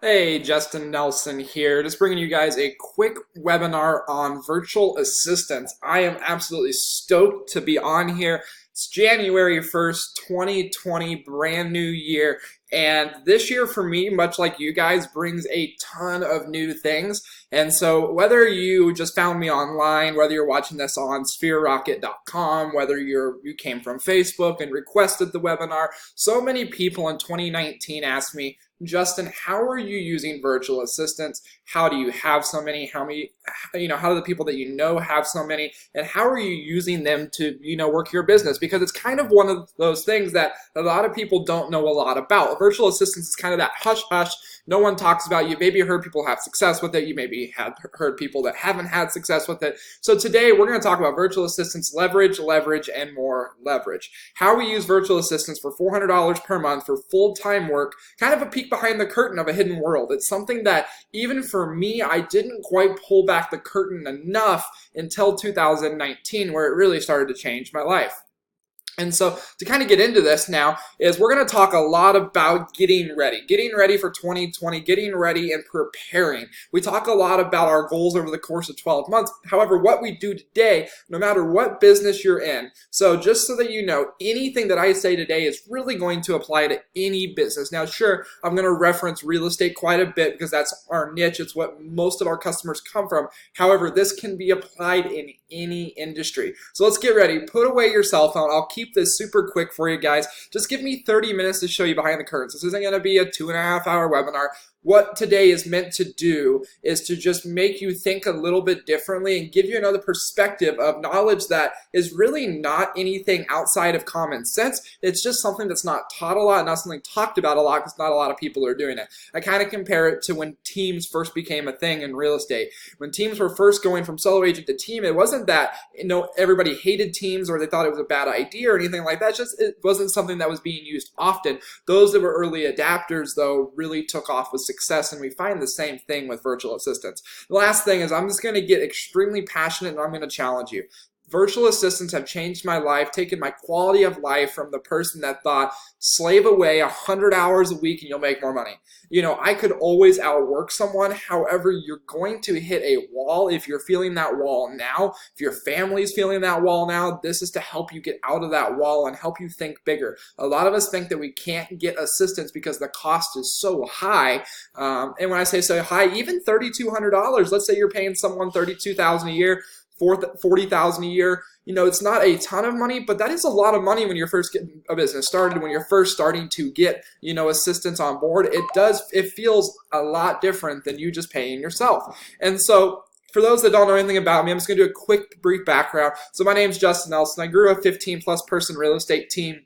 Hey, Justin Nelson here, just bringing you guys a quick webinar on virtual assistants. I am absolutely stoked to be on here. It's January 1st, 2020, brand new year. And this year for me, much like you guys, brings a ton of new things. And so whether you just found me online, whether you're watching this on sphererocket.com, whether you came from Facebook and requested the webinar, so many people in 2019 asked me, Justin, how are you using virtual assistants? How do you have so many? How do the people that you know have so many? And how are you using them to, work your business? Because it's kind of one of those things that a lot of people don't know a lot about. Virtual assistants is kind of that hush hush. No one talks about. You maybe heard people have success with it. You maybe have heard people that haven't had success with it. So today we're going to talk about virtual assistants, leverage, and more leverage. How we use virtual assistants for $400 per month for full-time work, kind of a peek behind the curtain of a hidden world. It's something that even for me, I didn't quite pull back the curtain enough until 2019, where it really started to change my life. And so to kind of get into this now is we're going to talk a lot about getting ready for 2020, getting ready and preparing. We talk a lot about our goals over the course of 12 months. However, what we do today, no matter what business you're in, so just so that you know, anything that I say today is really going to apply to any business. Now, sure, I'm going to reference real estate quite a bit because that's our niche. It's what most of our customers come from. However, this can be applied in any industry. So let's get ready. Put away your cell phone. I'll keep this super quick for you guys. Just give me 30 minutes to show you behind the curtains. This isn't going to be a 2.5-hour webinar. What today is meant to do is to just make you think a little bit differently and give you another perspective of knowledge that is really not anything outside of common sense. It's just something that's not taught a lot, not something talked about a lot because not a lot of people are doing it. I kind of compare it to when teams first became a thing in real estate. When teams were first going from solo agent to team, it wasn't that everybody hated teams or they thought it was a bad idea or anything like that. It's just it wasn't something that was being used often. Those that were early adapters, though, really took off with success, and we find the same thing with virtual assistants. The last thing is I'm just going to get extremely passionate and I'm going to challenge you. Virtual assistants have changed my life, taken my quality of life from the person that thought slave away 100 hours a week and you'll make more money. I could always outwork someone. However, you're going to hit a wall if you're feeling that wall now. If your family's feeling that wall now, this is to help you get out of that wall and help you think bigger. A lot of us think that we can't get assistance because the cost is so high. And when I say so high, even $3,200, let's say you're paying someone $32,000 a year, $40,000 a year. It's not a ton of money, but that is a lot of money when you're first getting a business started, when you're first starting to get, assistance on board. It feels a lot different than you just paying yourself. And so for those that don't know anything about me, I'm just going to do a quick, brief background. So my name is Justin Nelson. I grew a 15-plus person real estate team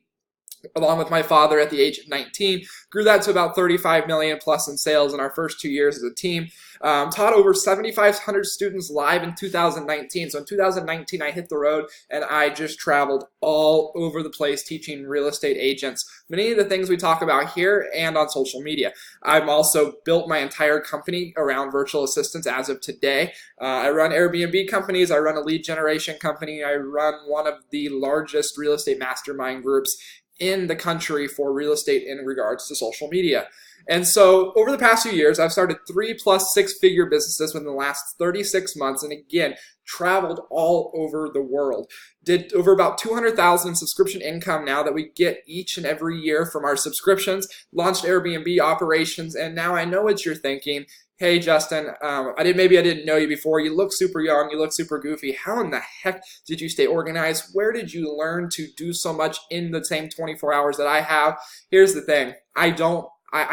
along with my father at the age of 19, grew that to about 35 million plus in sales in our first 2 years as a team. Taught over 7,500 students live in 2019. So in 2019, I hit the road and I just traveled all over the place teaching real estate agents many of the things we talk about here and on social media. I've also built my entire company around virtual assistants as of today. I run Airbnb companies. I run a lead generation company. I run one of the largest real estate mastermind groups in the country for real estate in regards to social media. And so over the past few years, I've started 3+ six-figure businesses within the last 36 months. And again, traveled all over the world. Did over about 200,000 subscription income now that we get each and every year from our subscriptions, launched Airbnb operations. And now I know what you're thinking. Hey, Justin, maybe I didn't know you before. You look super young. You look super goofy. How in the heck did you stay organized? Where did you learn to do so much in the same 24 hours that I have? Here's the thing. I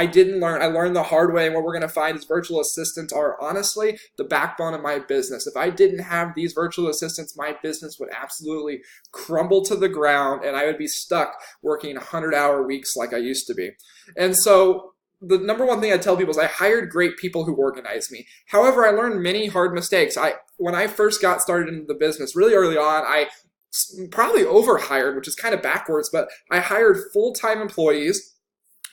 didn't learn. I learned the hard way, and what we're going to find is virtual assistants are honestly the backbone of my business. If I didn't have these virtual assistants, my business would absolutely crumble to the ground, and I would be stuck working 100-hour weeks like I used to be. And so the number one thing I tell people is I hired great people who organize me. However, I learned many hard mistakes. When I first got started in the business, really early on, I probably overhired, which is kind of backwards, but I hired full-time employees.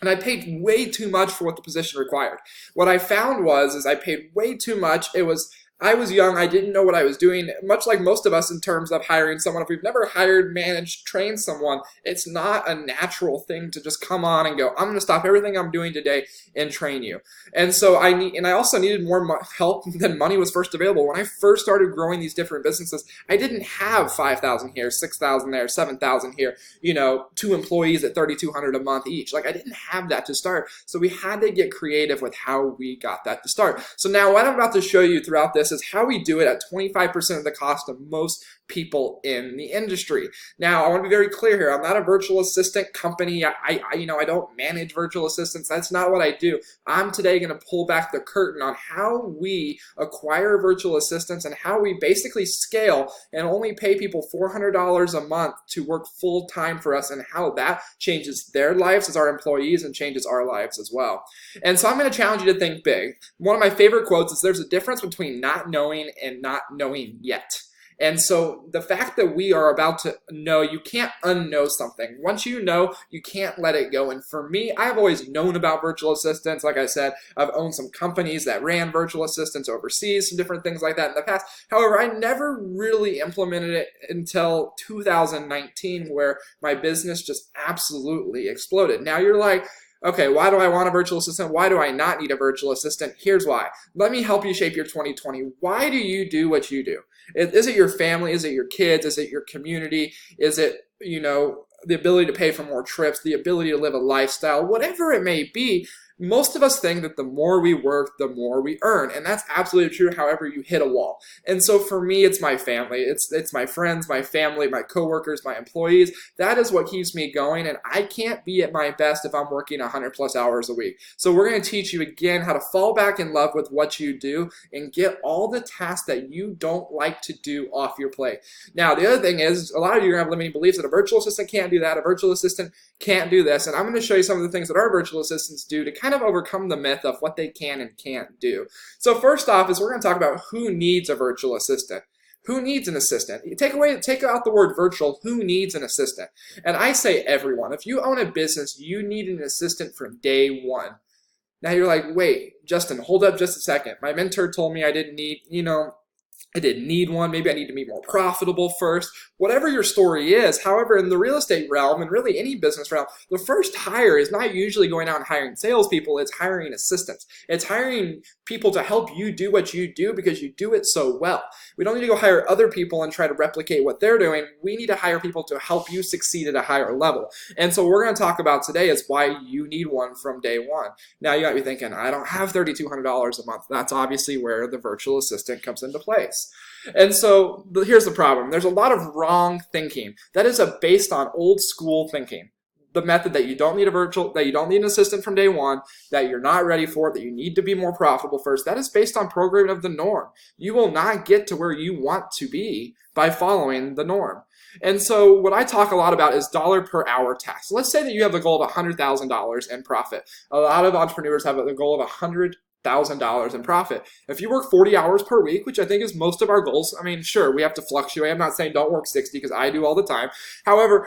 And I paid way too much for what the position required. What I found was I paid way too much. It was I was young. I didn't know what I was doing, much like most of us in terms of hiring someone. If we've never hired, managed, trained someone, it's not a natural thing to just come on and go, I'm going to stop everything I'm doing today and train you. And so I also needed more help than money was first available. When I first started growing these different businesses, I didn't have 5,000 here, 6,000 there, 7,000 here, 2 employees at $3,200 a month each. Like, I didn't have that to start. So we had to get creative with how we got that to start. So now what I'm about to show you throughout this is how we do it at 25% of the cost of most people in the industry. Now, I want to be very clear here. I'm not a virtual assistant company. I don't manage virtual assistants. That's not what I do. I'm today going to pull back the curtain on how we acquire virtual assistants and how we basically scale and only pay people $400 a month to work full time for us, and how that changes their lives as our employees and changes our lives as well. And so I'm going to challenge you to think big. One of my favorite quotes is, there's a difference between not knowing and not knowing yet. And so the fact that we are about to know, you can't unknow something. Once you know, you can't let it go. And for me, I've always known about virtual assistants. Like I said, I've owned some companies that ran virtual assistants overseas, some different things like that in the past. However, I never really implemented it until 2019, where my business just absolutely exploded. Now you're like, okay, why do I want a virtual assistant? Why do I not need a virtual assistant? Here's why. Let me help you shape your 2020. Why do you do what you do? Is it your family? Is it your kids? Is it your community? Is it, the ability to pay for more trips, the ability to live a lifestyle, whatever it may be? Most of us think that the more we work, the more we earn. And that's absolutely true. However, you hit a wall. And so for me, it's my family. It's my friends, my family, my coworkers, my employees. That is what keeps me going. And I can't be at my best if I'm working 100+ hours a week. So we're going to teach you again how to fall back in love with what you do and get all the tasks that you don't like to do off your plate. Now, the other thing is, a lot of you are going to have limiting beliefs that a virtual assistant can't do that. A virtual assistant can't do this. And I'm going to show you some of the things that our virtual assistants do to kind of overcome the myth of what they can and can't do. So first off is, we're going to talk about who needs a virtual assistant. Who needs an assistant? Take out the word virtual. Who needs an assistant? And I say everyone. If you own a business, you need an assistant from day one. Now you're like, wait, Justin, hold up just a second. My mentor told me I didn't need, I didn't need one. Maybe I need to be more profitable first. Whatever your story is. However, in the real estate realm, and really any business realm, the first hire is not usually going out and hiring salespeople. It's hiring assistants. It's hiring people to help you do what you do because you do it so well. We don't need to go hire other people and try to replicate what they're doing. We need to hire people to help you succeed at a higher level. And so what we're going to talk about today is why you need one from day one. Now you might be thinking, I don't have $3,200 a month. That's obviously where the virtual assistant comes into place. And so here's the problem. There's a lot of wrong thinking. That is based on old school thinking. The method that you don't need an assistant from day one, that you're not ready for it, that you need to be more profitable first, that is based on programming of the norm. You will not get to where you want to be by following the norm. And so what I talk a lot about is dollar per hour tasks. Let's say that you have a goal of $100,000 in profit. A lot of entrepreneurs have a goal of $100,000 in profit. If you work 40 hours per week, which I think is most of our goals, I mean, sure, we have to fluctuate. I'm not saying don't work 60 because I do all the time. However,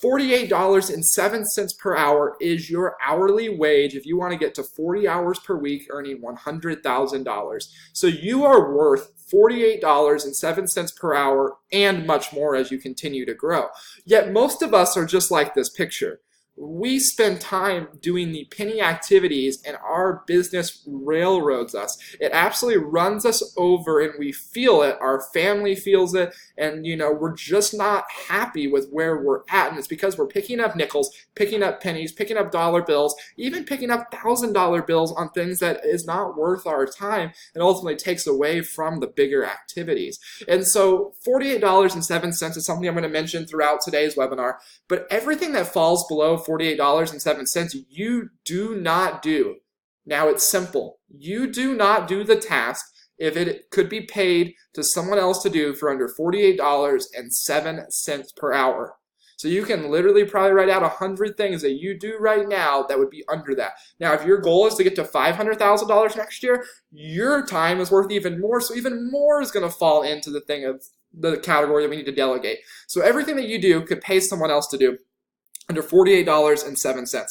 $48.07 per hour is your hourly wage if you want to get to 40 hours per week earning $100,000. So you are worth $48.07 per hour and much more as you continue to grow. Yet most of us are just like this picture. We spend time doing the penny activities and our business railroads us. It absolutely runs us over and we feel it. Our family feels it. And, we're just not happy with where we're at. And it's because we're picking up nickels, picking up pennies, picking up dollar bills, even picking up $1,000 bills on things that is not worth our time and ultimately takes away from the bigger activities. And so $48.07 is something I'm going to mention throughout today's webinar. But everything that falls below $48.07, you do not do. Now it's simple. You do not do the task if it could be paid to someone else to do for under $48.07 per hour. So you can literally probably write out 100 things that you do right now that would be under that. Now, if your goal is to get to $500,000 next year, your time is worth even more. So even more is going to fall into the thing of the category that we need to delegate. So everything that you do could pay someone else to do under $48.07.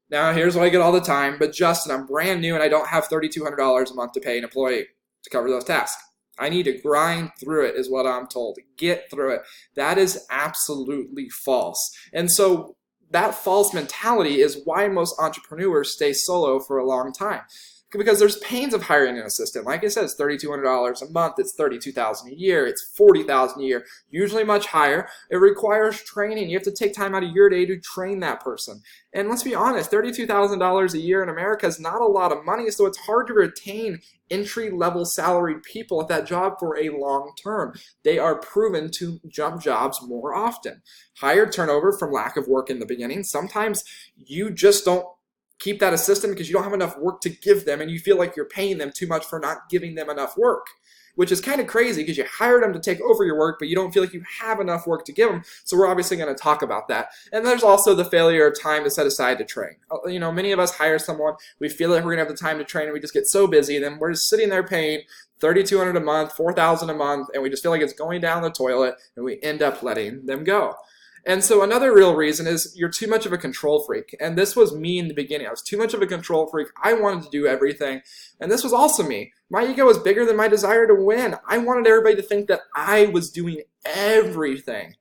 Now, here's what I get all the time. But Justin, I'm brand new and I don't have $3,200 a month to pay an employee to cover those tasks. I need to grind through it is what I'm told. Get through it. That is absolutely false. And so that false mentality is why most entrepreneurs stay solo for a long time. Because there's pains of hiring an assistant. Like I said, it's $3,200 a month. It's $32,000 a year. It's $40,000 a year. Usually much higher. It requires training. You have to take time out of your day to train that person. And let's be honest, $32,000 a year in America is not a lot of money, so it's hard to retain entry-level salaried people at that job for a long term. They are proven to jump jobs more often. Higher turnover from lack of work in the beginning. Sometimes you just don't keep that assistant because you don't have enough work to give them and you feel like you're paying them too much for not giving them enough work, which is kind of crazy because you hired them to take over your work, but you don't feel like you have enough work to give them. So we're obviously going to talk about that. And there's also the failure of time to set aside to train. You know, many of us hire someone, we feel like we're going to have the time to train, and we just get so busy, then we're just sitting there paying $3,200 a month, $4,000 a month, and we just feel like it's going down the toilet, and we end up letting them go. And so another real reason is you're too much of a control freak. And this was me in the beginning. I was too much of a control freak. I wanted to do everything. And this was also me. My ego was bigger than my desire to win. I wanted everybody to think that I was doing everything.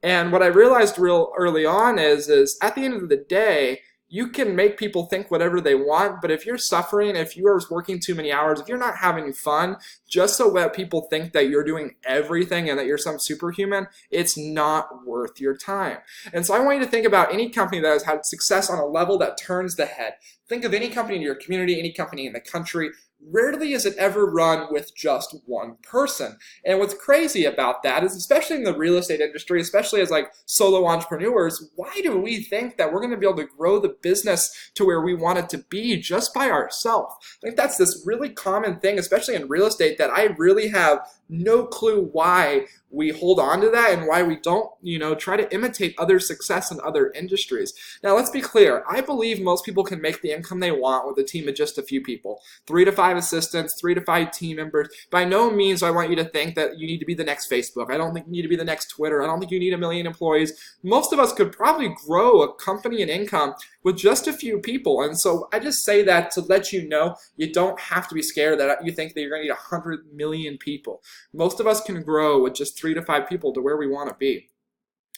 And what I realized real early on is at the end of the day, you can make people think whatever they want, but if you're suffering, if you are working too many hours, if you're not having fun, just so that people think that you're doing everything and that you're some superhuman, it's not worth your time. And so I want you to think about any company that has had success on a level that turns the head. Think of any company in your community, any company in the country. Rarely is it ever run with just one person. And what's crazy about that is, especially in the real estate industry, especially as like solo entrepreneurs, why do we think that we're going to be able to grow the business to where we want it to be just by ourselves? I think that's this really common thing, especially in real estate, that I really have no clue why we hold on to that and why we don't, try to imitate other success in other industries. Now, let's be clear. I believe most people can make the income they want with a team of just a few people. 3 to 5 assistants, 3 to 5 team members. By no means do I want you to think that you need to be the next Facebook. I don't think you need to be the next Twitter. I don't think you need 1 million employees. Most of us could probably grow a company and income with just a few people. And so I just say that to let you know you don't have to be scared that you think that you're going to need 100 million people. Most of us can grow with just 3 to 5 people to where we want to be.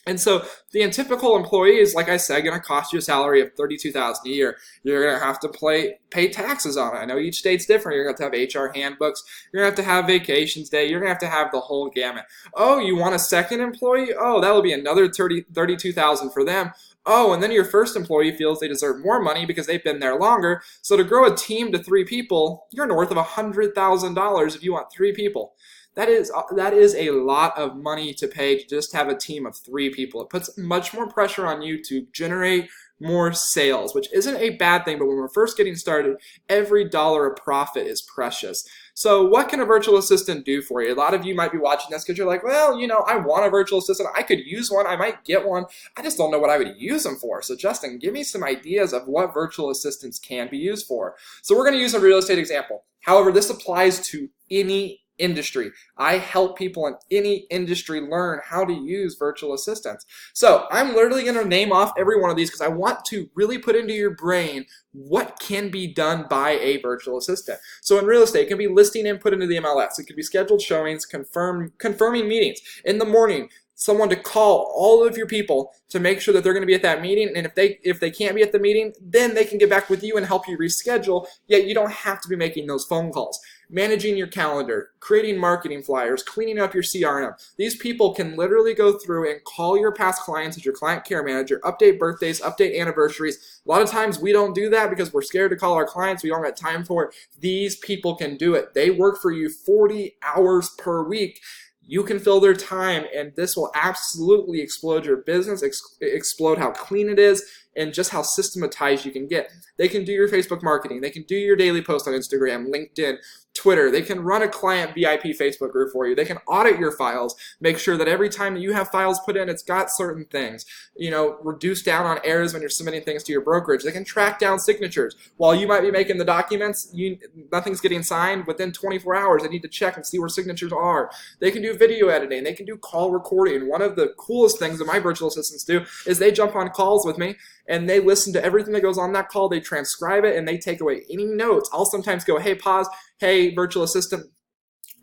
And so the typical employee is, like I said, going to cost you a salary of $32,000 a year. You're going to have to pay taxes on it. I know each state's different. You're going to have HR handbooks. You're going to have vacations day. You're going to have the whole gamut. Oh, you want a second employee? Oh, that will be another $32,000 for them. Oh, and then your first employee feels they deserve more money because they've been there longer. So to grow a team to 3 people, you're north of $100,000 if you want 3 people. That is a lot of money to pay to just have a team of 3 people. It puts much more pressure on you to generate more sales, which isn't a bad thing, but when we're first getting started, every dollar of profit is precious. So what can a virtual assistant do for you? A lot of you might be watching this because you're like, well, I want a virtual assistant. I could use one. I might get one. I just don't know what I would use them for. So Justin, give me some ideas of what virtual assistants can be used for. So we're going to use a real estate example. However, this applies to any industry. I help people in any industry learn how to use virtual assistants. So I'm literally going to name off every one of these because I want to really put into your brain what can be done by a virtual assistant. So in real estate, it can be listing input into the MLS. It could be scheduled showings, confirming meetings. In the morning, someone to call all of your people to make sure that they're going to be at that meeting, and if they can't be at the meeting, then they can get back with you and help you reschedule, yet you don't have to be making those phone calls. Managing your calendar, creating marketing flyers, cleaning up your CRM. These people can literally go through and call your past clients as your client care manager, update birthdays, update anniversaries. A lot of times we don't do that because we're scared to call our clients. We don't have time for it. These people can do it. They work for you 40 hours per week. You can fill their time, and this will absolutely explode your business, explode how clean it is, and just how systematized you can get. They can do your Facebook marketing. They can do your daily post on Instagram, LinkedIn, Twitter. They can run a client VIP Facebook group for you. They can audit your files, make sure that every time that you have files put in, it's got certain things. Reduce down on errors when you're submitting things to your brokerage. They can track down signatures. While you might be making the documents, nothing's getting signed. Within 24 hours, they need to check and see where signatures are. They can do video editing. They can do call recording. One of the coolest things that my virtual assistants do is they jump on calls with me and they listen to everything that goes on that call. They transcribe it and they take away any notes. I'll sometimes go, hey, pause. Hey, virtual assistant,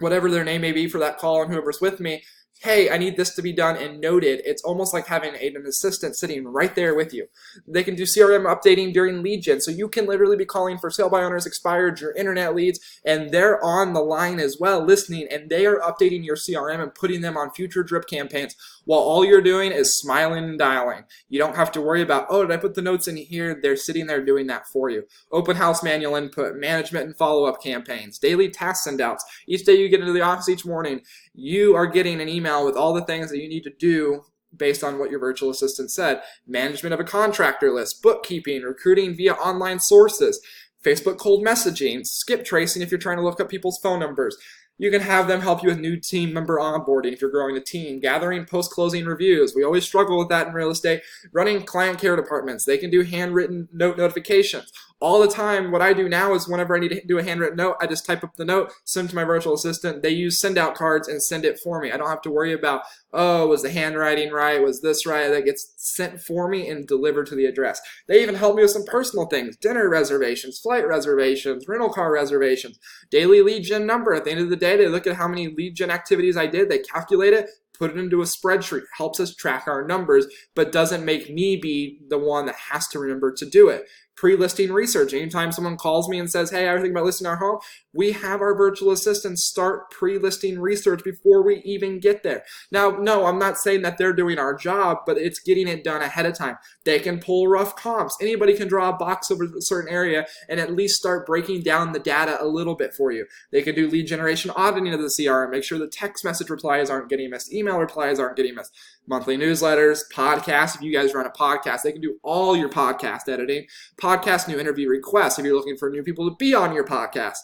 whatever their name may be for that call and whoever's with me, hey, I need this to be done and noted. It's almost like having an assistant sitting right there with you. They can do CRM updating during lead gen, so you can literally be calling for sale by owners expired, your internet leads, and they're on the line as well listening, and they are updating your CRM and putting them on future drip campaigns while all you're doing is smiling and dialing. You don't have to worry about, oh, did I put the notes in here? They're sitting there doing that for you. Open house manual input, management and follow-up campaigns, daily task send-outs. Each day you get into the office each morning, you are getting an email with all the things that you need to do based on what your virtual assistant said. Management of a contractor list, bookkeeping, recruiting via online sources, Facebook cold messaging, skip tracing if you're trying to look up people's phone numbers. You can have them help you with new team member onboarding if you're growing a team, gathering post-closing reviews. We always struggle with that in real estate. Running client care departments. They can do handwritten note notifications. All the time, what I do now is whenever I need to do a handwritten note, I just type up the note, send it to my virtual assistant. They use send out cards and send it for me. I don't have to worry about, oh, was the handwriting right? Was this right? That gets sent for me and delivered to the address. They even help me with some personal things, dinner reservations, flight reservations, rental car reservations, daily lead gen number. At the end of the day, they look at how many lead gen activities I did, they calculate it, put it into a spreadsheet, helps us track our numbers, but doesn't make me be the one that has to remember to do it. Pre-listing research. Anytime someone calls me and says, hey, I was thinking about listing our home, we have our virtual assistants start pre-listing research before we even get there. Now, no, I'm not saying that they're doing our job, but it's getting it done ahead of time. They can pull rough comps. Anybody can draw a box over a certain area and at least start breaking down the data a little bit for you. They can do lead generation auditing of the CRM, make sure the text message replies aren't getting missed, email replies aren't getting missed, monthly newsletters, podcasts. If you guys run a podcast, they can do all your podcast editing, podcast new interview requests if you're looking for new people to be on your podcast.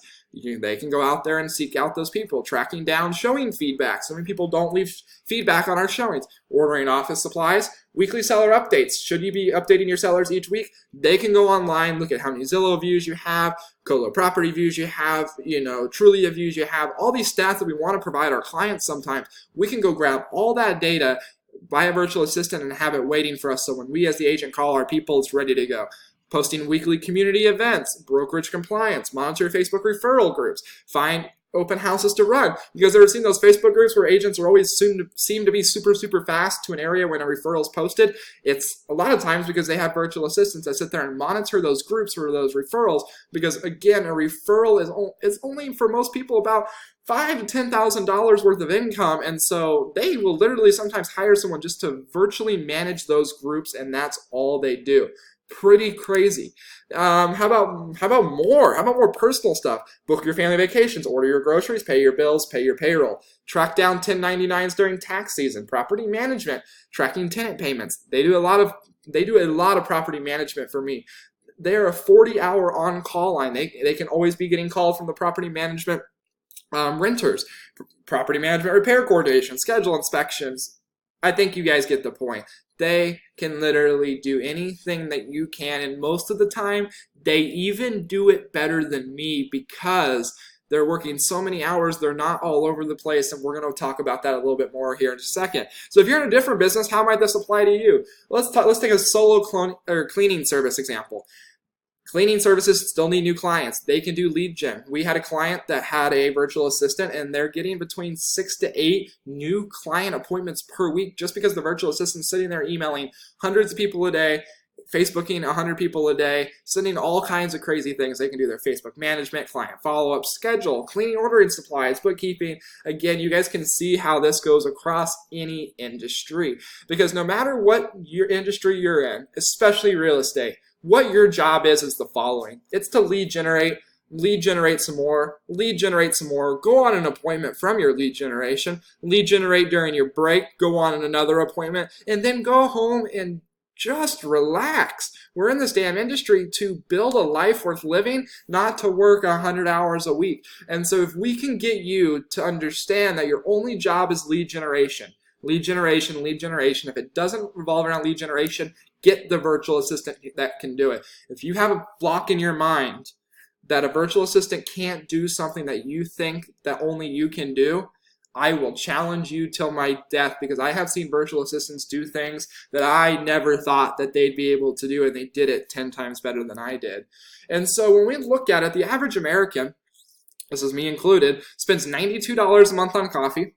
They can go out there and seek out those people, tracking down showing feedback. So many people don't leave feedback on our showings. Ordering office supplies, weekly seller updates. Should you be updating your sellers each week? They can go online, look at how many Zillow views you have, Colo property views you have, Trulia views you have, all these stats that we want to provide our clients sometimes. We can go grab all that data by a virtual assistant and have it waiting for us so when we as the agent call our people, it's ready to go. Posting weekly community events, brokerage compliance, monitor Facebook referral groups, find open houses to run. You guys ever seen those Facebook groups where agents are always seem to be super fast to an area when a referral is posted? It's a lot of times because they have virtual assistants that sit there and monitor those groups or those referrals, because again, a referral is only for most people about $5,000 to $10,000 worth of income, and so they will literally sometimes hire someone just to virtually manage those groups, and that's all they do. Pretty crazy. How about more? How about more personal stuff? Book your family vacations, order your groceries, pay your bills, pay your payroll, track down 1099s during tax season, property management, tracking tenant payments. They do a lot of property management for me. They're a 40-hour on-call line. They can always be getting called from the property management renters, property management repair coordination, schedule inspections. I think you guys get the point. They can literally do anything that you can, and most of the time, they even do it better than me because they're working so many hours, they're not all over the place, and we're going to talk about that a little bit more here in just a second. So if you're in a different business, how might this apply to you? Let's take a solo cleaning service example. Cleaning services still need new clients. They can do lead gen. We had a client that had a virtual assistant, and they're getting between 6 to 8 new client appointments per week just because the virtual assistant's sitting there emailing hundreds of people a day, Facebooking 100 people a day, sending all kinds of crazy things. They can do their Facebook management, client follow-up, schedule, cleaning, ordering supplies, bookkeeping. Again, you guys can see how this goes across any industry, because no matter what your industry you're in, especially real estate, what your job is the following. It's to lead generate some more, go on an appointment from your lead generate during your break, go on another appointment, and then go home and just relax. We're in this damn industry to build a life worth living, not to work 100 hours a week. And so if we can get you to understand that your only job is lead generation, if it doesn't revolve around lead generation, get the virtual assistant that can do it. If you have a block in your mind that a virtual assistant can't do something that you think that only you can do, I will challenge you till my death, because I have seen virtual assistants do things that I never thought that they'd be able to do, and they did it 10 times better than I did. And so when we look at it, the average American this is me included, spends $92 a month on coffee.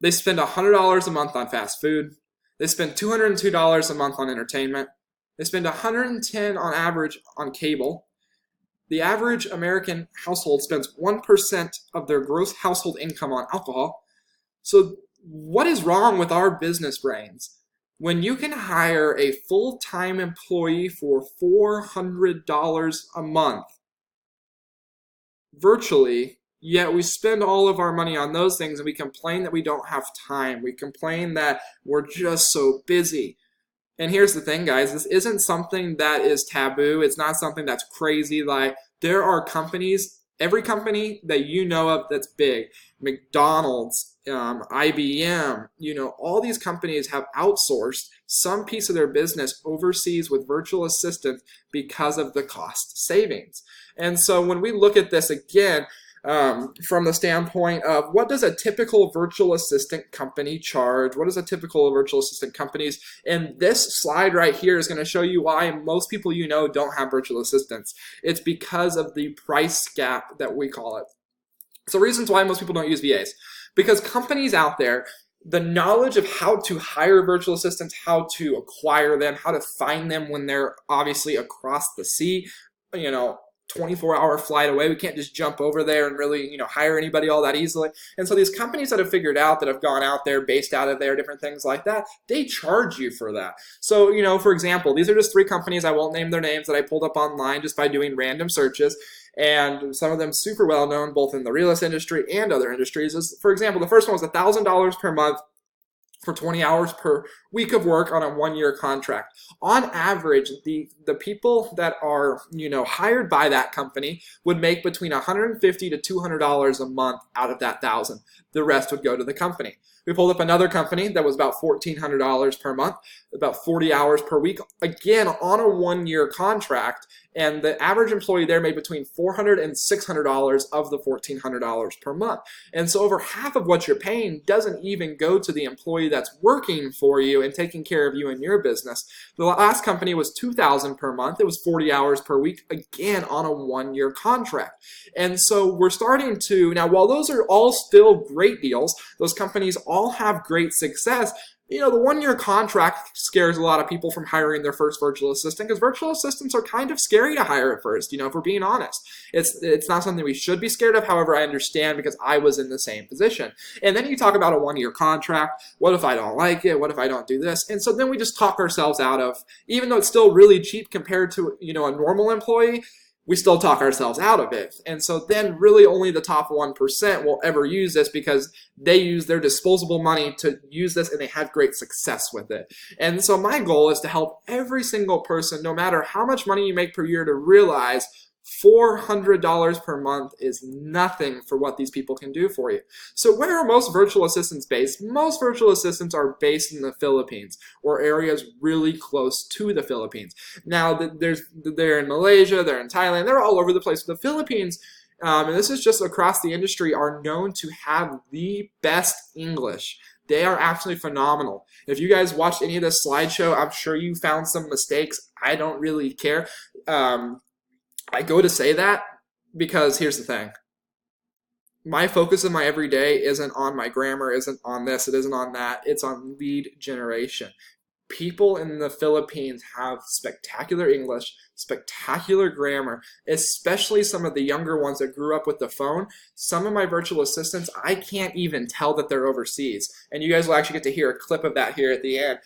They spend $100 a month on fast food. They spend $202 a month on entertainment. They spend $110 on average on cable. The average American household spends 1% of their gross household income on alcohol. So what is wrong with our business brains? When you can hire a full-time employee for $400 a month virtually, yet we spend all of our money on those things and we complain that we don't have time. We complain that we're just so busy. And here's the thing, guys, this isn't something that is taboo. It's not something that's crazy. Like, there are companies, every company that you know of that's big, McDonald's, IBM, all these companies have outsourced some piece of their business overseas with virtual assistants because of the cost savings. And so when we look at this again, from the standpoint of what does a typical virtual assistant company charge? What is a typical virtual assistant companies? And this slide right here is going to show you why most people don't have virtual assistants. It's because of the price gap that we call it. So reasons why most people don't use VAs. Because companies out there, the knowledge of how to hire virtual assistants, how to acquire them, how to find them when they're obviously across the sea, 24-hour flight away. We can't just jump over there and really, hire anybody all that easily. And so these companies that have figured out, that have gone out there, based out of there, different things like that, they charge you for that. So, for example, these are just 3 companies, I won't name their names, that I pulled up online just by doing random searches. And some of them super well known, both in the real estate industry and other industries. For example, the first one was $1,000 per month for 20 hours per week of work on a 1-year contract. On average, the people that are, hired by that company would make between $150 to $200 a month out of that $1,000. The rest would go to the company. We pulled up another company that was about $1,400 per month, about 40 hours per week, again on a 1-year contract, and the average employee there made between $400 and $600 of the $1,400 per month. And so over half of what you're paying doesn't even go to the employee that's working for you and taking care of you and your business. The last company was $2,000 per month. It was 40 hours per week, again on a 1-year contract. And so we're starting to, now while those are all still great deals, those companies all have great success, the 1-year contract scares a lot of people from hiring their first virtual assistant, because virtual assistants are kind of scary to hire at first, if we're being honest. It's not something we should be scared of. However, I understand, because I was in the same position. And then you talk about a 1-year contract. What if I don't like it? What if I don't do this? And so then we just talk ourselves out of, even though it's still really cheap compared to, a normal employee, we still talk ourselves out of it. And so then really only the top 1% will ever use this, because they use their disposable money to use this and they have great success with it. And so my goal is to help every single person, no matter how much money you make per year, to realize $400 per month is nothing for what these people can do for you. So where are most virtual assistants based? Most virtual assistants are based in the Philippines, or areas really close to the Philippines. Now, they're in Malaysia, they're in Thailand, they're all over the place. The Philippines, and this is just across the industry, are known to have the best English. They are absolutely phenomenal. If you guys watched any of this slideshow, I'm sure you found some mistakes. I don't really care. I go to say that because here's the thing. My focus in my everyday isn't on my grammar, isn't on this, it isn't on that. It's on lead generation. People in the Philippines have spectacular English, spectacular grammar, especially some of the younger ones that grew up with the phone. Some of my virtual assistants, I can't even tell that they're overseas. And you guys will actually get to hear a clip of that here at the end.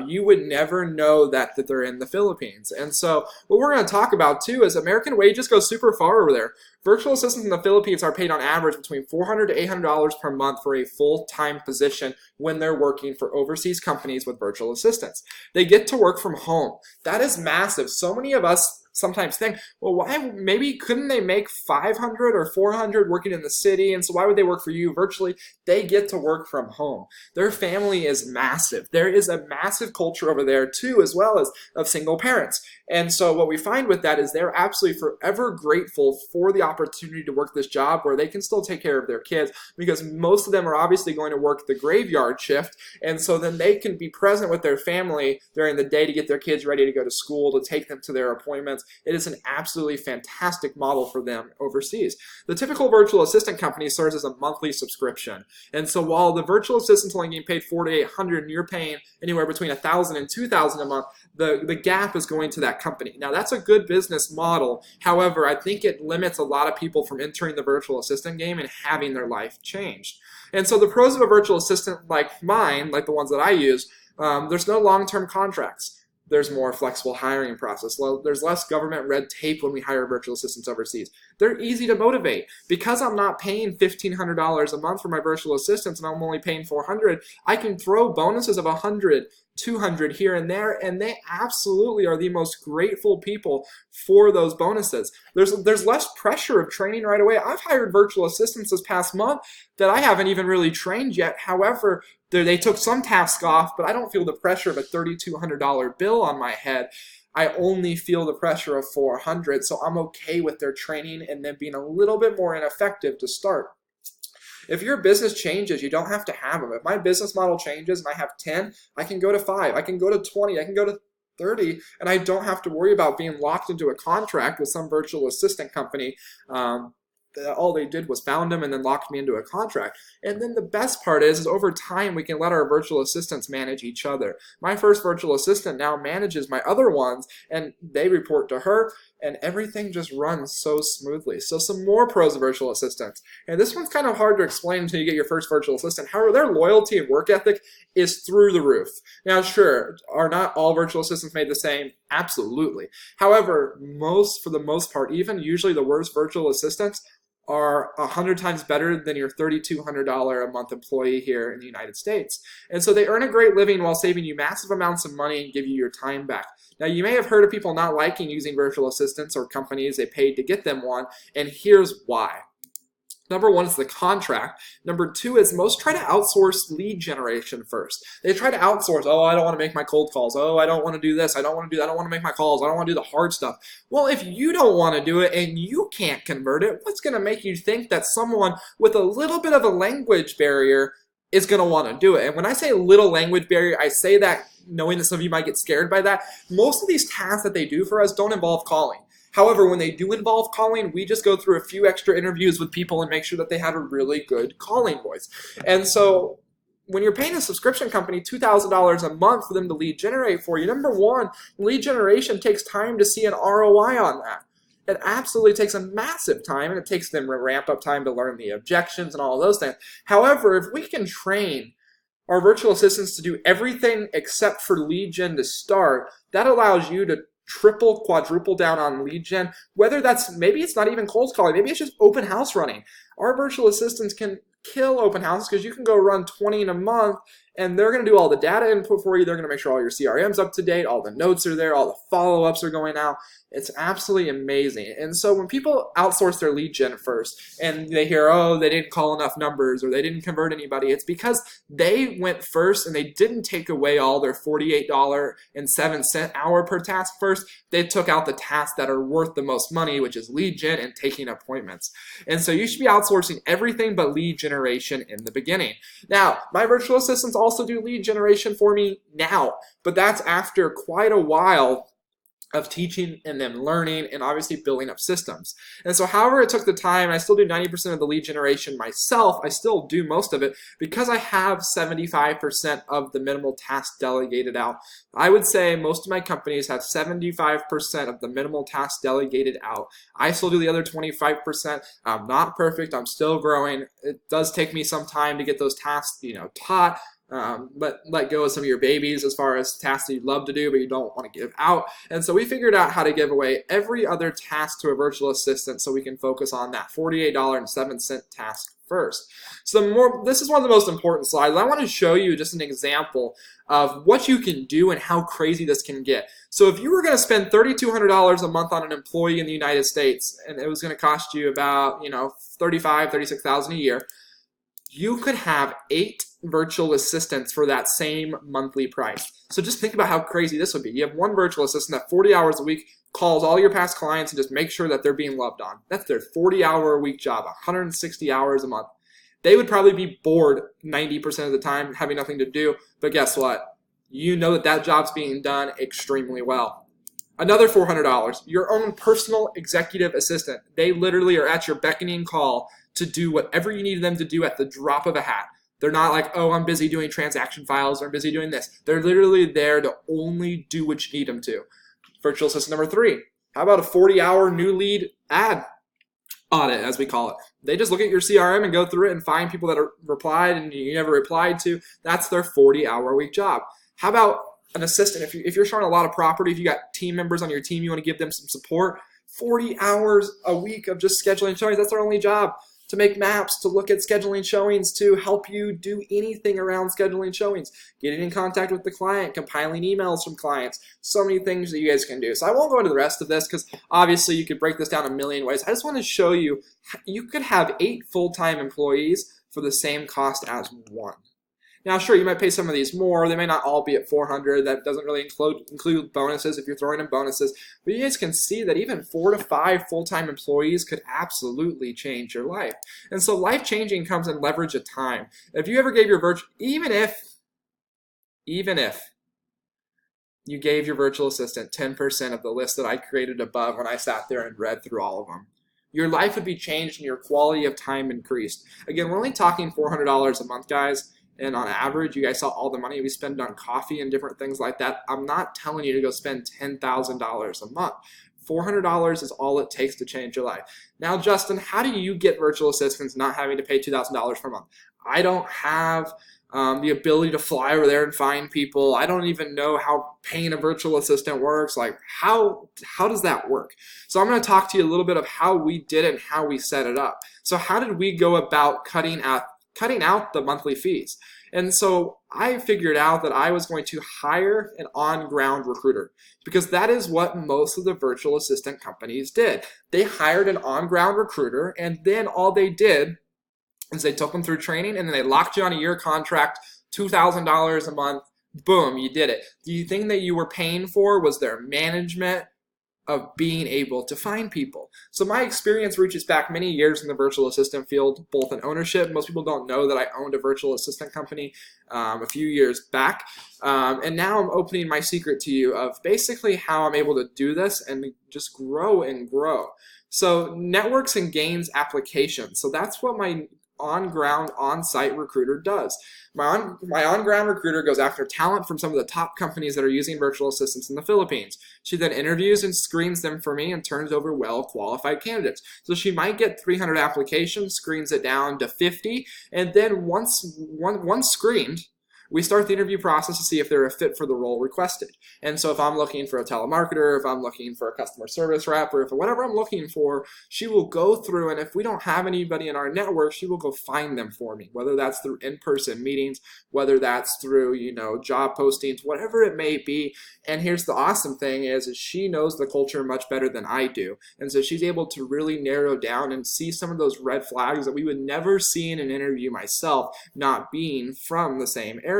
You would never know that they're in the Philippines. And so what we're going to talk about too is American wages go super far over there. Virtual assistants in the Philippines are paid on average between $400 to $800 per month for a full-time position when they're working for overseas companies with virtual assistants. They get to work from home. That is massive. So many of us sometimes think, well, why, maybe couldn't they make $500 or $400 working in the city, and so why would they work for you virtually? They get to work from home. Their family is massive. There is a massive culture over there too, as well as of single parents. And so what we find with that is they're absolutely forever grateful for the opportunity to work this job where they can still take care of their kids, because most of them are obviously going to work the graveyard shift, and so then they can be present with their family during the day to get their kids ready to go to school, to take them to their appointments, it is an absolutely fantastic model for them overseas. The typical virtual assistant company serves as a monthly subscription. And so while the virtual assistant's only getting paid $4,800 and you're paying anywhere between $1,000 and $2,000 a month, the gap is going to that company. Now that's a good business model. However, I think it limits a lot of people from entering the virtual assistant game and having their life changed. And so the pros of a virtual assistant like mine, like the ones that I use, there's no long-term contracts. There's more flexible hiring process. Well, there's less government red tape when we hire virtual assistants overseas. They're easy to motivate. Because I'm not paying $1,500 a month for my virtual assistants and I'm only paying $400, I can throw bonuses of $100, $200 here and there, and they absolutely are the most grateful people for those bonuses. There's less pressure of training right away. I've hired virtual assistants this past month that I haven't even really trained yet. However, they took some tasks off, but I don't feel the pressure of a $3,200 bill on my head. I only feel the pressure of $400, so I'm okay with their training and them being a little bit more ineffective to start. If your business changes, you don't have to have them. If my business model changes and I have 10, I can go to 5, I can go to 20, I can go to 30, and I don't have to worry about being locked into a contract with some virtual assistant company. All they did was found them and then locked me into a contract. And then the best part is over time we can let our virtual assistants manage each other. My first virtual assistant now manages my other ones and they report to her and everything just runs so smoothly. So some more pros of virtual assistants. And this one's kind of hard to explain until you get your first virtual assistant. However, their loyalty and work ethic is through the roof. Now, sure, are not all virtual assistants made the same? Absolutely. However, for the most part, even usually the worst virtual assistants are 100 times better than your $3,200 a month employee here in the United States. And so they earn a great living while saving you massive amounts of money and give you your time back. Now, you may have heard of people not liking using virtual assistants or companies they paid to get them one, and here's why. Number one is the contract. Number two is most try to outsource lead generation first. They try to outsource, oh, I don't want to make my cold calls. Oh, I don't want to do this. I don't want to do that. I don't want to make my calls. I don't want to do the hard stuff. Well, if you don't want to do it and you can't convert it, what's going to make you think that someone with a little bit of a language barrier is going to want to do it? And when I say little language barrier, I say that knowing that some of you might get scared by that. Most of these tasks that they do for us don't involve calling. However, when they do involve calling, we just go through a few extra interviews with people and make sure that they have a really good calling voice. And so when you're paying a subscription company $2,000 a month for them to lead generate for you, number one, lead generation takes time to see an ROI on that. It absolutely takes a massive time, and it takes them ramp up time to learn the objections and all of those things. However, if we can train our virtual assistants to do everything except for lead gen to start, that allows you to triple, quadruple down on lead gen, whether that's, maybe it's not even cold calling, maybe it's just open house running. Our virtual assistants can kill open houses because you can go run 20 in a month and they're going to do all the data input for you. They're going to make sure all your CRM's up to date, all the notes are there, all the follow-ups are going out. It's absolutely amazing. And so when people outsource their lead gen first and they hear, oh, they didn't call enough numbers or they didn't convert anybody, it's because they went first and they didn't take away all their $48.07 hour per task first. They took out the tasks that are worth the most money, which is lead gen and taking appointments. And so you should be outsourcing everything but lead generation in the beginning. Now, my virtual assistants also do lead generation for me now, but that's after quite a while of teaching and them learning and obviously building up systems. And so however it took the time, I still do 90% of the lead generation myself. I still do most of it because I have 75% of the minimal tasks delegated out. I would say most of my companies have 75% of the minimal tasks delegated out. I still do the other 25%. I'm not perfect. I'm still growing. It does take me some time to get those tasks, taught. Let go of some of your babies as far as tasks that you'd love to do but you don't want to give out. And so we figured out how to give away every other task to a virtual assistant so we can focus on that $48.07 task first. So this is one of the most important slides. I want to show you just an example of what you can do and how crazy this can get. So if you were going to spend $3,200 a month on an employee in the United States and it was going to cost you about $36,000 a year, you could have 8 virtual assistants for that same monthly price. So just think about how crazy this would be. You have one virtual assistant that 40 hours a week calls all your past clients and just makes sure that they're being loved on. That's their 40-hour-a-week job, 160 hours a month. They would probably be bored 90% of the time, having nothing to do. But guess what? You know that job's being done extremely well. Another $400, your own personal executive assistant. They literally are at your beckoning call to do whatever you need them to do at the drop of a hat. They're not like, oh, I'm busy doing transaction files or I'm busy doing this. They're literally there to only do what you need them to. Virtual assistant number 3. How about a 40-hour new lead ad audit, as we call it? They just look at your CRM and go through it and find people that are replied and you never replied to. That's their 40-hour-a-week job. How about an assistant? If you're showing a lot of property, if you got team members on your team, you want to give them some support, 40 hours a week of just scheduling showings, that's their only job. To make maps, to look at scheduling showings, to help you do anything around scheduling showings, getting in contact with the client, compiling emails from clients, so many things that you guys can do. So I won't go into the rest of this because obviously you could break this down a million ways. I just want to show you, you could have 8 full-time employees for the same cost as 1. Now, sure, you might pay some of these more. They may not all be at $400. That doesn't really include bonuses if you're throwing in bonuses. But you guys can see that even 4 to 5 full-time employees could absolutely change your life. And so life-changing comes in leverage of time. If you ever gave your even if you gave your virtual assistant 10% of the list that I created above when I sat there and read through all of them, your life would be changed and your quality of time increased. Again, we're only talking $400 a month, guys. And on average, you guys saw all the money we spend on coffee and different things like that. I'm not telling you to go spend $10,000 a month. $400 is all it takes to change your life. Now, Justin, how do you get virtual assistants not having to pay $2,000 per month? I don't have the ability to fly over there and find people. I don't even know how paying a virtual assistant works. Like, how does that work? So I'm going to talk to you a little bit of how we did it and how we set it up. So how did we go about cutting out the monthly fees? And so I figured out that I was going to hire an on-ground recruiter because that is what most of the virtual assistant companies did. They hired an on-ground recruiter, and then all they did is they took them through training and then they locked you on a year contract, $2,000 a month. Boom, you did it. The thing that you were paying for was their management of being able to find people. So my experience reaches back many years in the virtual assistant field, both in ownership. Most people don't know that I owned a virtual assistant company a few years back. And now I'm opening my secret to you of basically how I'm able to do this and just grow and grow. So networks and gains applications. So that's what my on-ground, on-site recruiter does. My on-ground recruiter goes after talent from some of the top companies that are using virtual assistants in the Philippines. She then interviews and screens them for me and turns over well-qualified candidates. So she might get 300 applications, screens it down to 50, and then once screened, we start the interview process to see if they're a fit for the role requested. And so if I'm looking for a telemarketer, if I'm looking for a customer service rep, or if whatever I'm looking for, she will go through, and if we don't have anybody in our network, she will go find them for me, whether that's through in-person meetings, whether that's through, job postings, whatever it may be. And here's the awesome thing is she knows the culture much better than I do. And so she's able to really narrow down and see some of those red flags that we would never see in an interview myself, not being from the same area.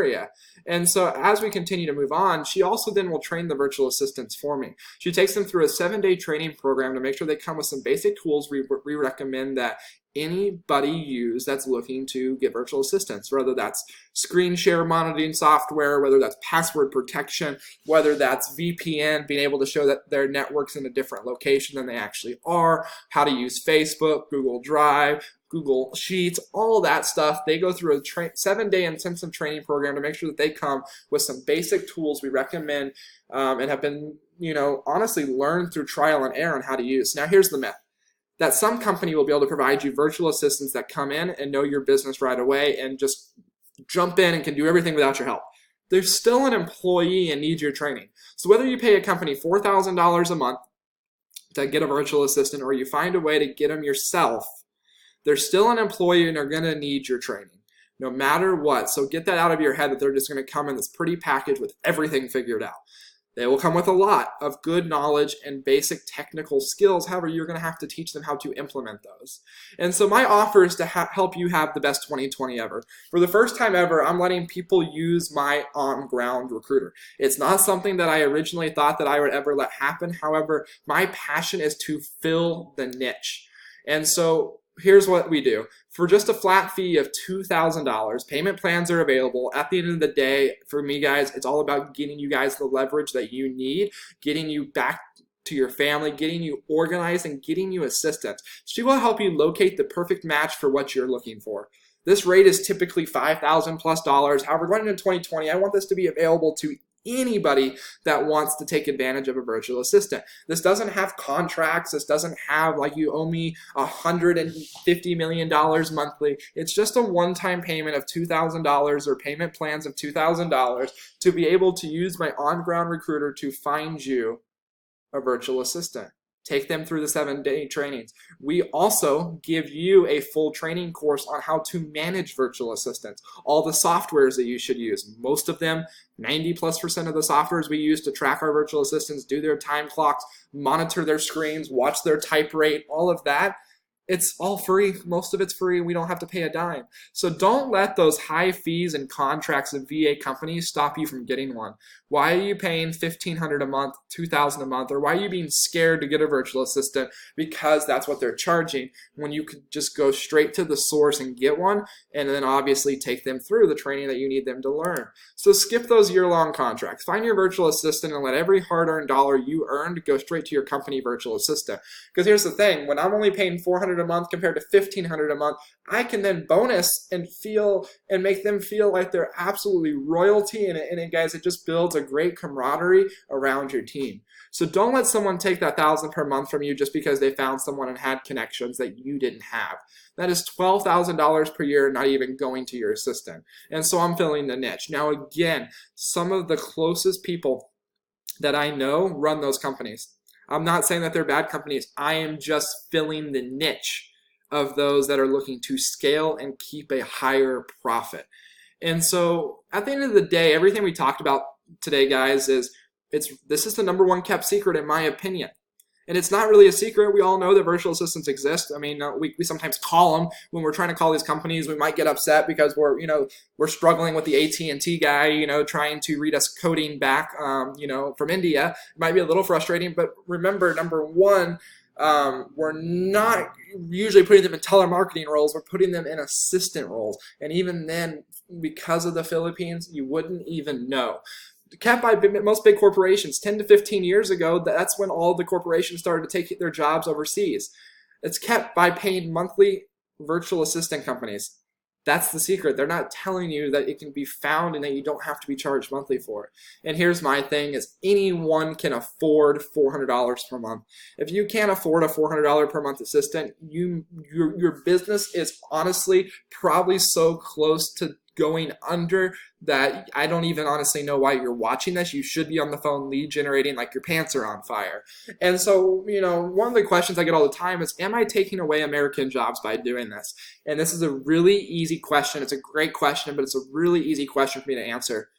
And so as we continue to move on, she also then will train the virtual assistants for me. She takes them through a 7-day training program to make sure they come with some basic tools we recommend that anybody use that's looking to get virtual assistants, whether that's screen share monitoring software, whether that's password protection, whether that's VPN, being able to show that their network's in a different location than they actually are, how to use Facebook, Google Drive, Google Sheets, all that stuff. They go through a 7-day intensive training program to make sure that they come with some basic tools we recommend and have been, honestly learned through trial and error on how to use. Now, here's the myth. That some company will be able to provide you virtual assistants that come in and know your business right away and just jump in and can do everything without your help. There's still an employee and needs your training. So whether you pay a company $4,000 a month to get a virtual assistant or you find a way to get them yourself, they're still an employee and are going to need your training, no matter what. So get that out of your head that they're just going to come in this pretty package with everything figured out. They will come with a lot of good knowledge and basic technical skills. However, you're going to have to teach them how to implement those. And so my offer is to help you have the best 2020 ever. For the first time ever, I'm letting people use my on-ground recruiter. It's not something that I originally thought that I would ever let happen. However, my passion is to fill the niche. And so here's what we do. For just a flat fee of $2,000, payment plans are available. At the end of the day, for me, guys, it's all about getting you guys the leverage that you need, getting you back to your family, getting you organized, and getting you assistance. She will help you locate the perfect match for what you're looking for. This rate is typically $5,000 plus. However, going into 2020, I want this to be available to anybody that wants to take advantage of a virtual assistant. This doesn't have contracts. This doesn't have like you owe me $150 million monthly. It's just a one-time payment of $2,000 or payment plans of $2,000 to be able to use my on-ground recruiter to find you a virtual assistant. Take them through the 7-day trainings. We also give you a full training course on how to manage virtual assistants, all the softwares that you should use. Most of them, 90+% of the softwares we use to track our virtual assistants, do their time clocks, monitor their screens, watch their type rate, all of that. It's all free. Most of it's free. We don't have to pay a dime. So don't let those high fees and contracts of VA companies stop you from getting one. Why are you paying $1,500 a month, $2,000 a month, or why are you being scared to get a virtual assistant because that's what they're charging when you could just go straight to the source and get one and then obviously take them through the training that you need them to learn. So skip those year-long contracts. Find your virtual assistant and let every hard-earned dollar you earned go straight to your company virtual assistant. Because here's the thing, when I'm only paying $400 a month compared to $1,500 a month, I can then bonus and make them feel like they're absolutely royalty. And guys, it just builds a great camaraderie around your team. So don't let someone take that $1,000 per month from you just because they found someone and had connections that you didn't have. That is $12,000 per year, not even going to your assistant. And so I'm filling the niche. Now again, some of the closest people that I know run those companies. I'm not saying that they're bad companies. I am just filling the niche of those that are looking to scale and keep a higher profit. And so at the end of the day, everything we talked about today, guys, this is the number one kept secret in my opinion. And it's not really a secret. We all know that virtual assistants exist. I mean, we sometimes call them when we're trying to call these companies. We might get upset because we're struggling with the AT&T guy, trying to read us coding back, from India. It might be a little frustrating, but remember, number one, we're not usually putting them in telemarketing roles. We're putting them in assistant roles. And even then, because of the Philippines, you wouldn't even know. Kept by most big corporations 10 to 15 years ago, that's when all the corporations started to take their jobs overseas. It's kept by paying monthly virtual assistant companies. That's the secret. They're not telling you that it can be found and that you don't have to be charged monthly for it. And here's my thing is anyone can afford $400 per month. If you can't afford a $400 per month assistant, your business is honestly probably so close to going under that I don't even honestly know why you're watching this. You should be on the phone lead generating like your pants are on fire. And so, one of the questions I get all the time is, am I taking away American jobs by doing this? And this is a really easy question. It's a great question, but it's a really easy question for me to answer.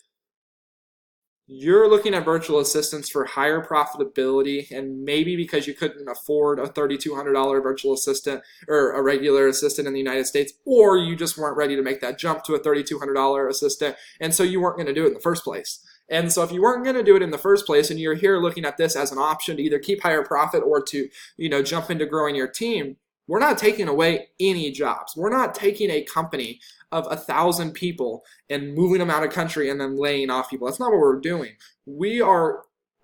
You're looking at virtual assistants for higher profitability, and maybe because you couldn't afford a $3,200 virtual assistant or a regular assistant in the United States, or you just weren't ready to make that jump to a $3,200 assistant, and so you weren't going to do it in the first place. And so if you weren't going to do it in the first place, and you're here looking at this as an option to either keep higher profit or to, jump into growing your team, we're not taking away any jobs. We're not taking a company of 1,000 people and moving them out of country and then laying off people. That's not what we're doing. We're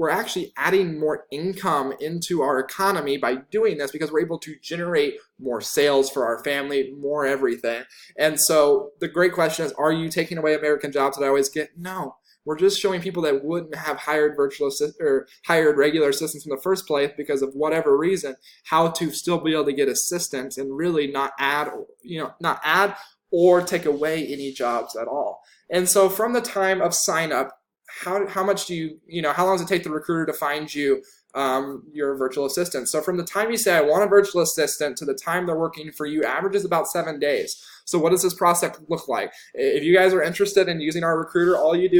actually adding more income into our economy by doing this because we're able to generate more sales for our family, more everything. And so the great question is, are you taking away American jobs that I always get? No. We're just showing people that wouldn't have hired virtual assist or hired regular assistants in the first place because of whatever reason, how to still be able to get assistants and really not add or take away any jobs at all. And so from the time of sign up, how much do how long does it take the recruiter to find you your virtual assistant? So from the time you say, I want a virtual assistant, to the time they're working for you, averages about 7 days. So what does this process look like? If you guys are interested in using our recruiter, all you need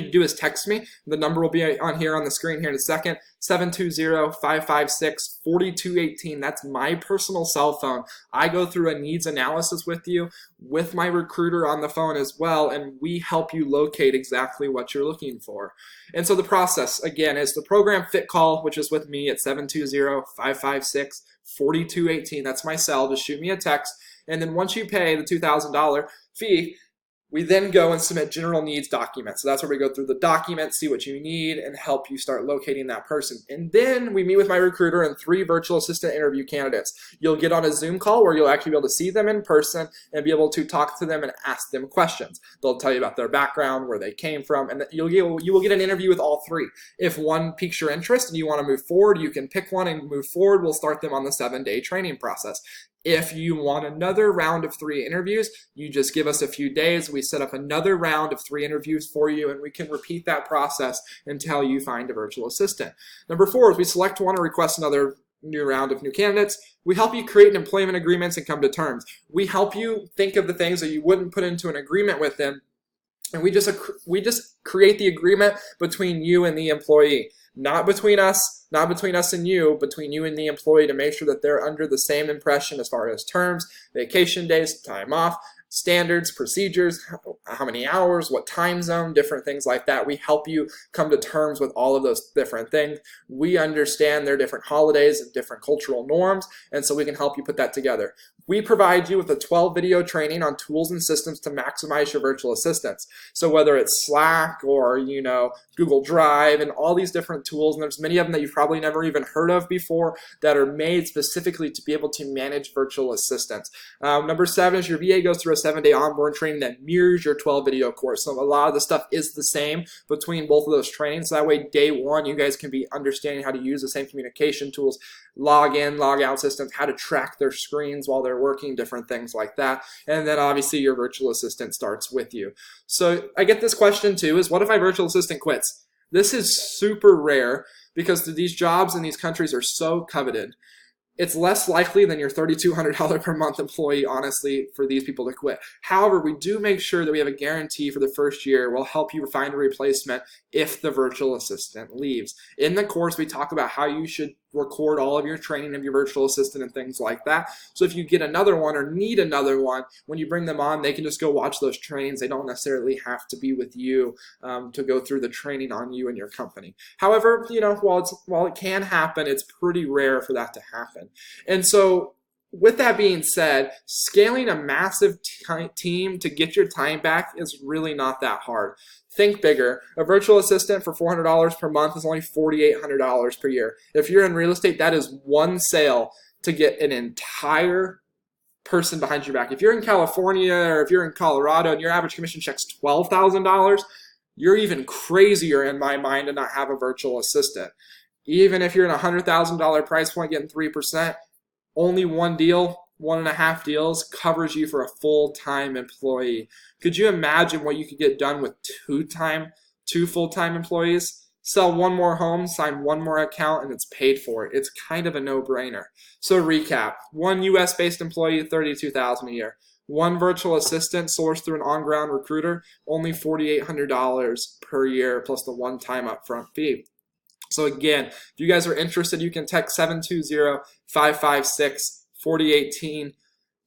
to do is text me. The number will be on here on the screen here in a second. 720-556-4218. That's my personal cell phone. I go through a needs analysis with you, with my recruiter on the phone as well, and we help you locate exactly what you're looking for. And so the process, again, is the program fit call, which is with me at 720-556-4218. That's my cell. Just shoot me a text. And then once you pay the $2,000 fee, We then go and submit general needs documents. So that's where we go through the documents, see what you need, and help you start locating that person. And then we meet with my recruiter and 3 virtual assistant interview candidates. You'll get on a Zoom call where you'll actually be able to see them in person and be able to talk to them and ask them questions. They'll tell you about their background, where they came from, and you will get an interview with all 3. If one piques your interest and you want to move forward, you can pick one and move forward. We'll start them on the 7-day training process. If you want another round of 3 interviews, you just give us a few days. We set up another round of 3 interviews for you, and we can repeat that process until you find a virtual assistant. Number 4 is we select one or request another new round of new candidates. We help you create employment agreements and come to terms. We help you think of the things that you wouldn't put into an agreement with them, and we just create the agreement between you and the employee. Not between us and you, between you and the employee, to make sure that they're under the same impression as far as terms, vacation days, time off, standards, procedures, how many hours, what time zone, different things like that. We help you come to terms with all of those different things. We understand their different holidays and different cultural norms, and so we can help you put that together. We provide you with a 12-video training on tools and systems to maximize your virtual assistants. So whether it's Slack or, Google Drive and all these different tools, and there's many of them that you've probably never even heard of before that are made specifically to be able to manage virtual assistants. Number 7 is your VA goes through a 7-day onboard training that mirrors your 12-video course. So a lot of the stuff is the same between both of those trainings. So that way, day 1, you guys can be understanding how to use the same communication tools, log in, log out systems, how to track their screens while they're working, different things like that. And then obviously your virtual assistant starts with you. So I get this question too, is what if my virtual assistant quits? This is super rare because these jobs in these countries are so coveted. It's less likely than your $3,200 per month employee, honestly, for these people to quit. However, we do make sure that we have a guarantee for the first year. We'll help you find a replacement if the virtual assistant leaves. In the course, we talk about how you should record all of your training of your virtual assistant and things like that. So if you get another one or need another one, when you bring them on, they can just go watch those trainings. They don't necessarily have to be with you to go through the training on you and your company. However, while it can happen, it's pretty rare for that to happen. And so with that being said, scaling a massive team to get your time back is really not that hard. Think bigger. A virtual assistant for $400 per month is only $4,800 per year. If you're in real estate, that is one sale to get an entire person behind your back. If you're in California or if you're in Colorado and your average commission check's $12,000, you're even crazier in my mind to not have a virtual assistant. Even if you're in a $100,000 price point getting 3%, only one deal, 1.5 deals covers you for a full-time employee. Could you imagine what you could get done with two full-time employees? Sell one more home, sign one more account, and it's paid for. It's kind of a no-brainer. So recap, one US-based employee, $32,000 a year. One virtual assistant sourced through an on-ground recruiter, only $4,800 per year plus the one-time upfront fee. So again, if you guys are interested, you can text 720-556-4018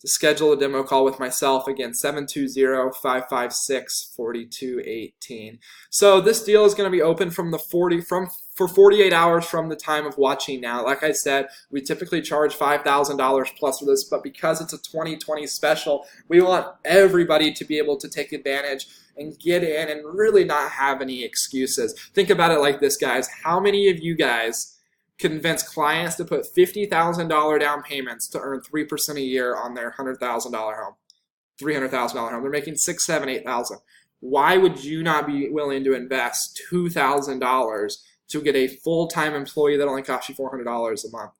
to schedule a demo call with myself. Again, 720-556-4218. So this deal is going to be open for 48 hours from the time of watching now. Like I said, we typically charge $5,000 plus for this, but because it's a 2020 special, we want everybody to be able to take advantage and get in and really not have any excuses. Think about it like this, guys. How many of you guys convince clients to put $50,000 down payments to earn 3% a year on their $100,000 home, $300,000 home? They're making $6,000, $7,000, $8,000. Why would you not be willing to invest $2,000 to get a full-time employee that only costs you $400 a month?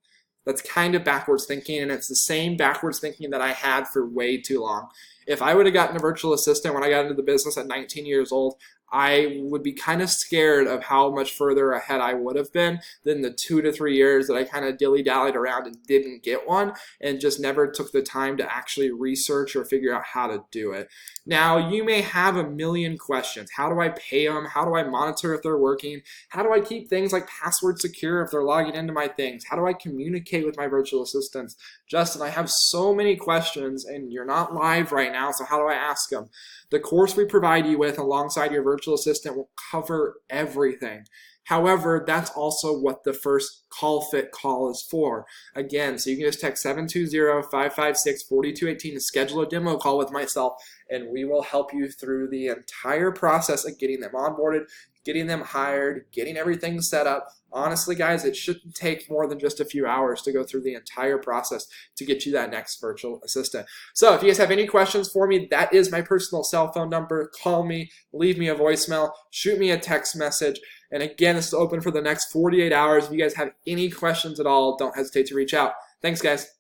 That's kind of backwards thinking, and it's the same backwards thinking that I had for way too long. If I would have gotten a virtual assistant when I got into the business at 19 years old, I would be kind of scared of how much further ahead I would have been than the 2 to 3 years that I kind of dilly-dallied around and didn't get one and just never took the time to actually research or figure out how to do it. Now, you may have a million questions. How do I pay them? How do I monitor if they're working? How do I keep things like password secure if they're logging into my things? How do I communicate with my virtual assistants? Justin, I have so many questions and you're not live right now, so how do I ask them? The course we provide you with alongside your virtual assistant will cover everything. However, that's also what the first CallFit call is for. Again, so you can just text 720-556-4218 to schedule a demo call with myself, and we will help you through the entire process of getting them onboarded, getting them hired, getting everything set up. Honestly, guys, it shouldn't take more than just a few hours to go through the entire process to get you that next virtual assistant. So if you guys have any questions for me, that is my personal cell phone number. Call me, leave me a voicemail, shoot me a text message. And again, this is open for the next 48 hours. If you guys have any questions at all, don't hesitate to reach out. Thanks, guys.